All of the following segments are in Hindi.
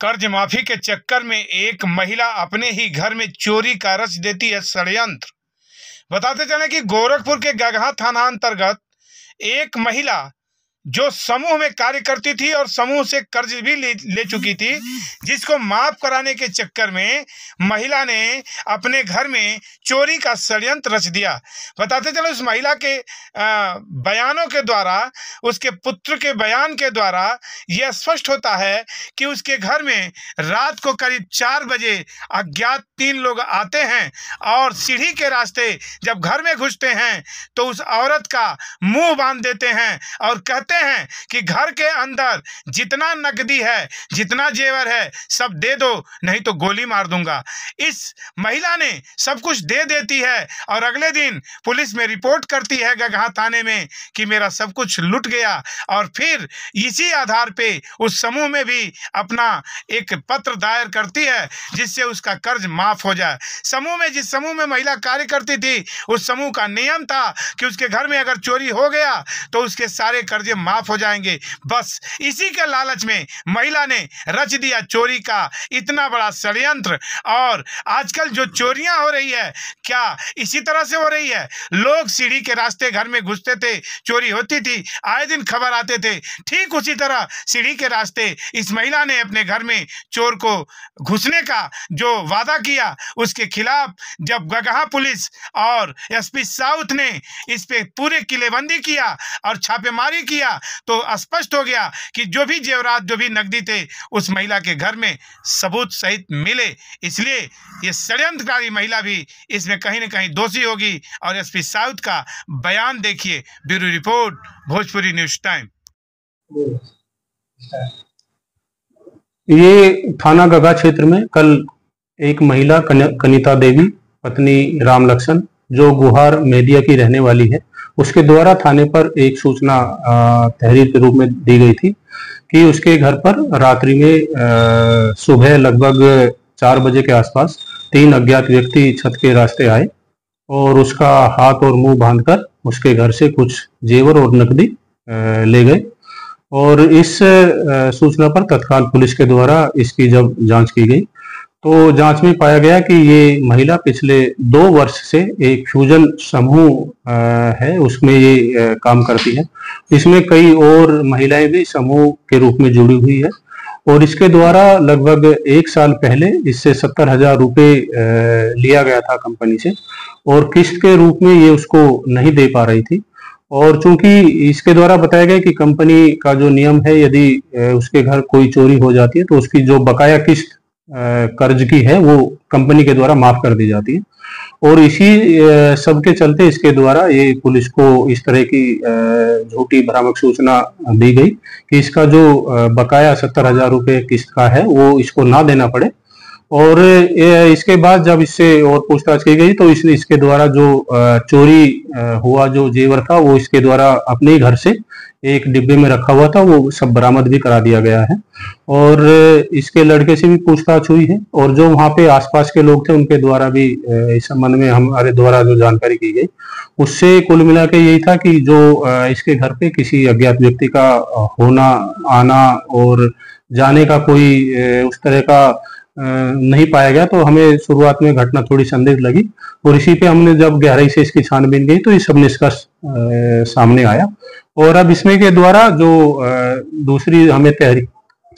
कर्ज माफी के चक्कर में एक महिला अपने ही घर में चोरी का रच देती है षड्यंत्र। बताते चले कि गोरखपुर के गगहा थाना अंतर्गत एक महिला जो समूह में कार्य करती थी और समूह से कर्ज भी ले चुकी थी, जिसको माफ कराने के चक्कर में महिला ने अपने घर में चोरी का षड्यंत्र रच दिया। बताते चलो उस महिला के बयानों के द्वारा, उसके पुत्र के बयान के द्वारा यह स्पष्ट होता है कि उसके घर में रात को करीब 4 बजे अज्ञात 3 लोग आते हैं और सीढ़ी के रास्ते जब घर में घुसते हैं तो उस औरत का मुंह बांध देते हैं और कहते हैं कि घर के अंदर जितना नकदी है, जितना जेवर है सब दे दो, नहीं तो गोली मार दूंगा। इस महिला ने सब कुछ दे देती है और अगले दिन पुलिस में रिपोर्ट करती है गगहा थाने में कि मेरा सब कुछ लुट गया, और फिर इसी आधार पे उस समूह में भी अपना एक पत्र दायर करती है जिससे उसका कर्ज माफ हो जाए। समूह में, जिस समूह में महिला कार्य करती थी, उस समूह का नियम था कि उसके घर में अगर चोरी हो गया तो उसके सारे कर्जे माफ हो जाएंगे। बस इसी के लालच में महिला ने रच दिया चोरी का इतना बड़ा षड्यंत्र। और आजकल जो चोरियां हो रही है, क्या इसी तरह से हो रही है? लोग सीढ़ी के रास्ते घर में घुसते थे, चोरी होती थी, आए दिन खबर आते थे। ठीक उसी तरह सीढ़ी के रास्ते इस महिला ने अपने घर में चोर को घुसने का जो वादा किया, उसके खिलाफ जब गगहा पुलिस और एसपी साउथ ने इस पे पूरे किलेबंदी किया और छापेमारी किया तो स्पष्ट हो गया कि जो भी जेवरात, जो भी नकदी थे उस महिला के घर में सबूत सहित मिले। इसलिए ये षड्यंत्रकारी महिला भी इसमें कहीं न कहीं दोषी होगी। और एसपी साउथ का बयान देखिए। Bureau report, Bhojpuri news time. ये थाना गगहा क्षेत्र में कल एक महिला कनिता देवी पत्नी राम लक्ष्मण जो गुहार मेदिया की रहने वाली है, उसके द्वारा थाने पर एक सूचना तहरीर के रूप में दी गई थी कि उसके घर पर रात्रि में सुबह लगभग 4 बजे के आसपास 3 अज्ञात व्यक्ति छत के रास्ते आए और उसका हाथ और मुंह बांधकर उसके घर से कुछ जेवर और नकदी ले गए। और इस सूचना पर तत्काल पुलिस के द्वारा इसकी जब जांच की गई तो जांच में पाया गया कि ये महिला पिछले 2 वर्ष से एक फ्यूजन समूह है, उसमें ये काम करती है। इसमें कई और महिलाएं भी समूह के रूप में जुड़ी हुई है और इसके द्वारा लगभग 1 साल पहले इससे 70,000 रुपये लिया गया था कंपनी से और किस्त के रूप में ये उसको नहीं दे पा रही थी। और चूंकि इसके द्वारा बताया गया कि कंपनी का जो नियम है, यदि उसके घर कोई चोरी हो जाती है तो उसकी जो बकाया किस्त कर्ज की है वो कंपनी के द्वारा माफ कर दी जाती है। और इसी सब के चलते इसके द्वारा ये पुलिस को इस तरह की झूठी भ्रामक सूचना दी गई कि इसका जो बकाया 70,000 रुपये किस्त का है वो इसको ना देना पड़े। और इसके बाद जब इससे और पूछताछ की गई तो इसके द्वारा जो चोरी हुआ जो जेवर था वो इसके द्वारा अपने ही घर से एक डिब्बे में रखा हुआ था, वो सब बरामद भी करा दिया गया है। और इसके लड़के से भी पूछताछ हुई है और जो वहाँ पे आसपास के लोग थे उनके द्वारा भी इस संबंध में हमारे द्वारा जो जानकारी की गई उससे कुल मिला के यही था कि जो इसके घर पे किसी अज्ञात व्यक्ति का होना, आना और जाने का कोई उस तरह का नहीं पाया गया। तो हमें शुरुआत में घटना थोड़ी संदिग्ध लगी और इसी पे हमने जब गहराई से इसकी छानबीन की तो ये सब निष्कर्ष सामने आया। और अब इसमें के द्वारा जो दूसरी हमें तहरीर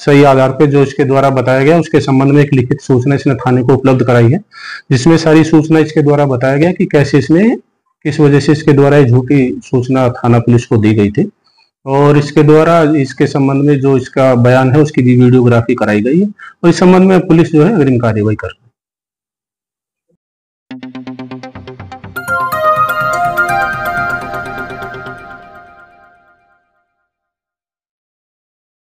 सही आधार पे जो इसके द्वारा बताया गया उसके संबंध में एक लिखित सूचना इसने थाने को उपलब्ध कराई है, जिसमें सारी सूचना इसके द्वारा बताया गया कि कैसे इसमें किस वजह से इसके द्वारा झूठी सूचना थाना पुलिस को दी गई थी। और इसके द्वारा इसके संबंध में जो इसका बयान है उसकी भी वीडियोग्राफी कराई गई है और इस संबंध में पुलिस जो है अग्रिम कार्रवाई कर